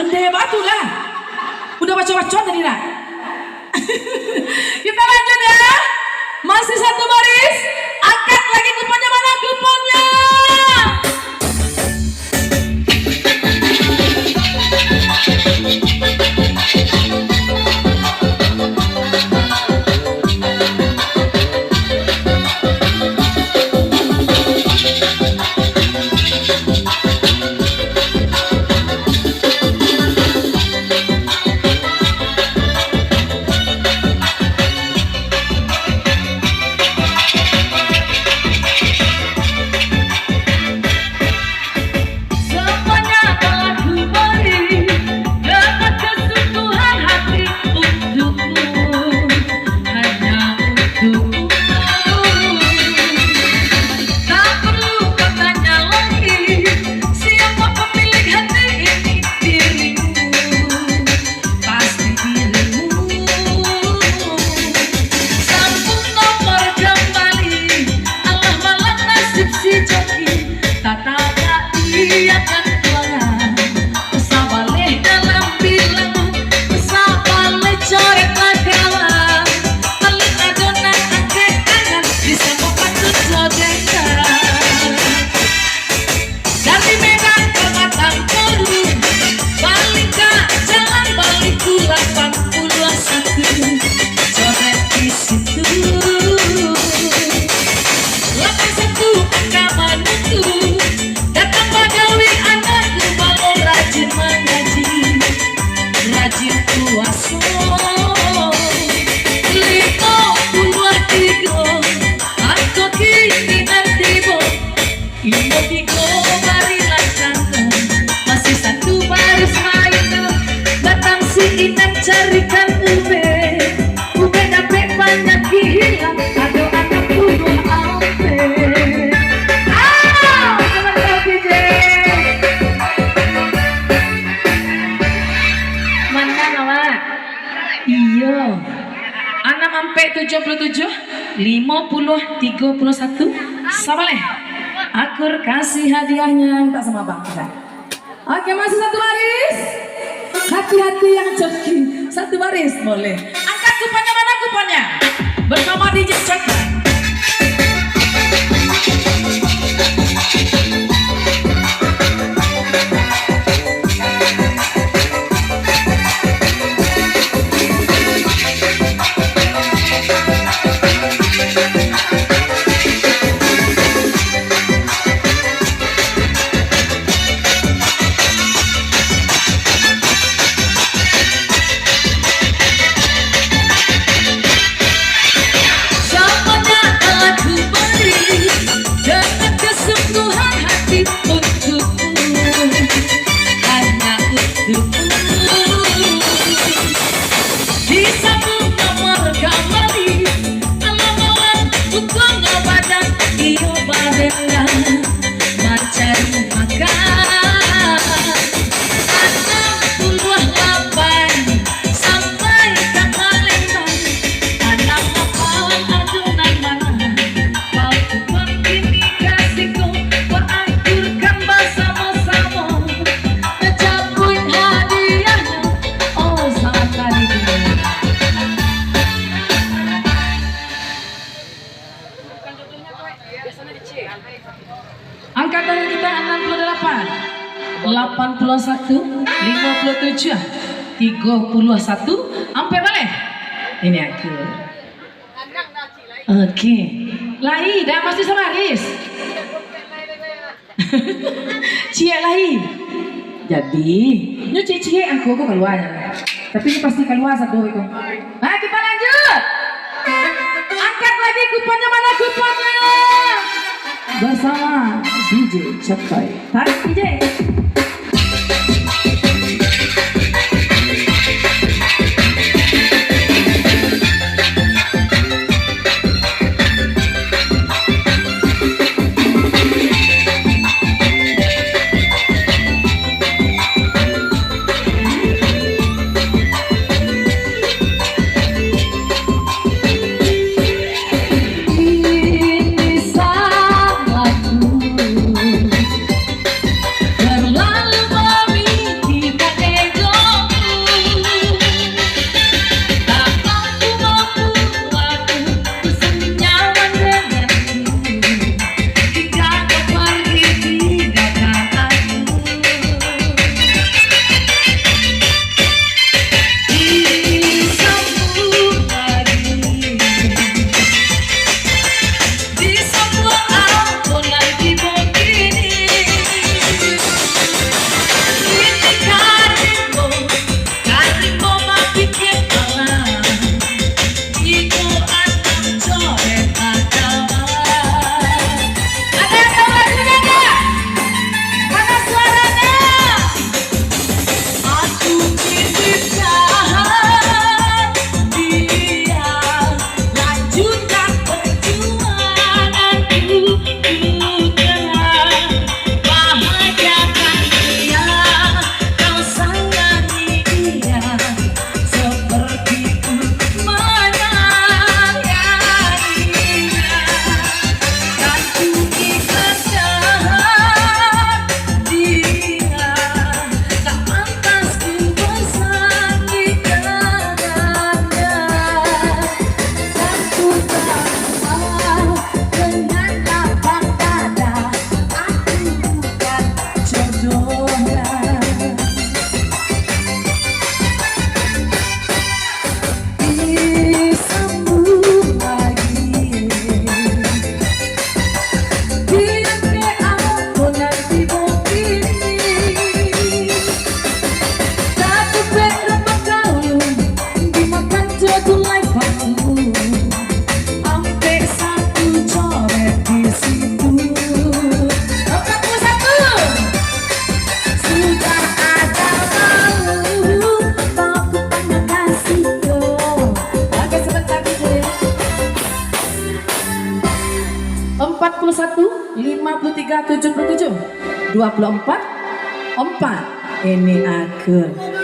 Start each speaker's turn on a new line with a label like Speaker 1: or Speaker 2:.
Speaker 1: Andai batu lah. Udah baca-baca tadi lah. Kita lanjut ya. Masih satu baris. Angkat lagi kuponnya, mana kuponnya? Carikan ube dapet banyak hilang, aduh anak bunuh ampe. Jangan kau DJ. Mana kawan? Iya. 6 sampai 77, 50, 31. Sama leh. Akur kasih hadiahnya minta sama Bang. Oke, masih satu baris. Hati-hati yang joki. Satu baris boleh. Angkat kuponnya, mana kuponnya? Bersama DJ Cakra. Angkat tangan kita 68, 81, 57, 31, sampai balik. Ini aku. Oke, lahi dah masih sebaris. Cie lahi. Jadi, nyuci cie aku keluar. Tapi ini pasti keluar satu itu. Nah, kita lanjut. Angkat lagi kuponnya, mana kuponnya? Bersama DJ Cepai. Tarik DJ.
Speaker 2: Berlalu
Speaker 1: 53 77 24 4 ini Akur.